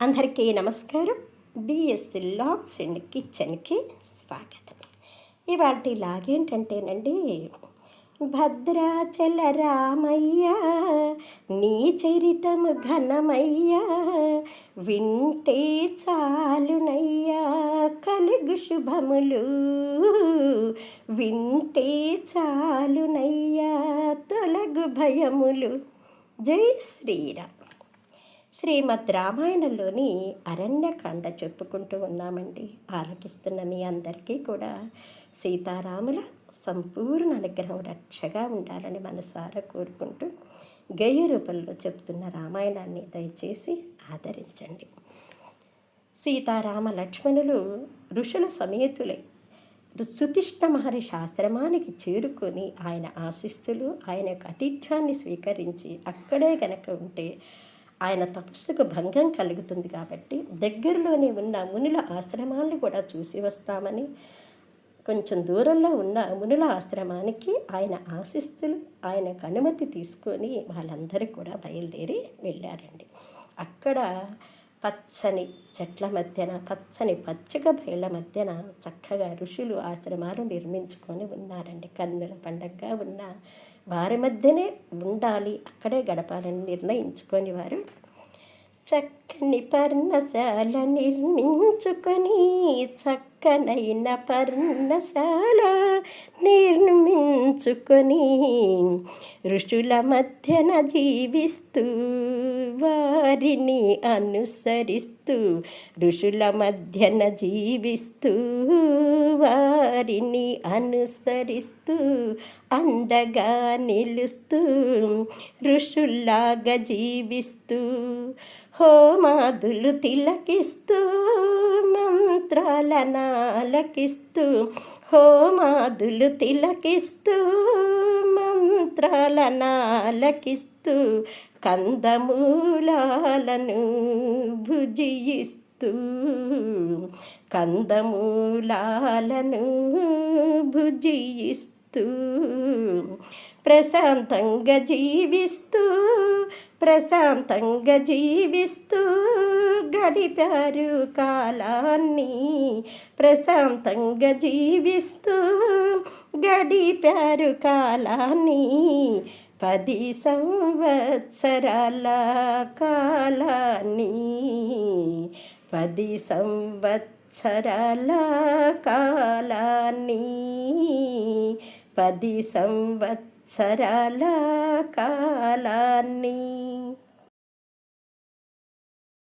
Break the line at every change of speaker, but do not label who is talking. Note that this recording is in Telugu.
అందరికీ నమస్కారం. బిఎస్ లాగ్స్ అండ్ కిచెన్కి స్వాగతం. ఇవాటి లాగేంటంటేనండి, భద్రాచల రామయ్య నీ చరితము ఘనమయ్యా, వింటే చాలునయ్యా కలుగు శుభములు, వింటే చాలునయ్యా తొలగు భయములు. జై శ్రీరామ్. శ్రీమద్ రామాయణంలోని అరణ్యకాండ చెప్పుకుంటూ ఉన్నామండి. ఆలకిస్తున్న మీ అందరికీ కూడా సీతారాముల సంపూర్ణ అనుగ్రహం రక్షగా ఉండాలని మనసారా కోరుకుంటూ గేయ రూపంలో చెప్తున్న రామాయణాన్ని దయచేసి ఆదరించండి. సీతారామ లక్ష్మణులు ఋషుల సమేతులై సుతిష్ణ మహర్షి ఆశ్రమానికి చేరుకొని ఆయన ఆశీస్సులు, ఆయన యొక్క అతిథ్యాన్ని స్వీకరించి అక్కడే గనక ఉంటే ఆయన తపస్సుకు భంగం కలుగుతుంది కాబట్టి దగ్గరలోనే ఉన్న మునుల ఆశ్రమాలను కూడా చూసి వస్తామని కొంచెం దూరంలో ఉన్న మునుల ఆశ్రమానికి ఆయన ఆశీస్సులు, ఆయనకు అనుమతి తీసుకొని వాళ్ళందరూ కూడా బయలుదేరి వెళ్ళారండి. అక్కడ పచ్చని చెట్ల మధ్యన, పచ్చని పచ్చిక బయళ్ళ మధ్యన చక్కగా ఋషులు ఆశ్రమాలు నిర్మించుకొని ఉన్నారండి. కన్నుల పండగగా ఉన్న వారి మధ్యనే ఉండాలి, అక్కడే గడపాలని నిర్ణయించుకొని వారు చక్కని పర్ణశాల నిర్మించుకొని, చక్కనైన పర్ణశాల నిర్మించుకొని ఋషుల మధ్యన జీవిస్తూ వారిని అనుసరిస్తూ, ఋషుల మధ్యన జీవిస్తూ వారిని అనుసరిస్తూ అండగా నిలుస్తూ ఋషుల్లాగా జీవిస్తూ హోమాదులు తిలకిస్తూ మంత్రాలనాలకిస్తూ, హోమాదులు తిలకిస్తూ మంత్రాలనాలకిస్తూ కందమూలాలను భుజిస్తూ, కందమూలాలను భుజిస్తూ ప్రశాంతంగా జీవిస్తూ, ప్రశాంతంగా జీవిస్తూ గడిపారు కాలాన్ని, ప్రశాంతంగా జీవిస్తూ గడిపారు కాలాన్ని. 10 సంవత్సరాల కాలాన్ని, 10 సంవత్సరాల కాలాన్ని, 10 సంవత్సరాల కాలాన్ని.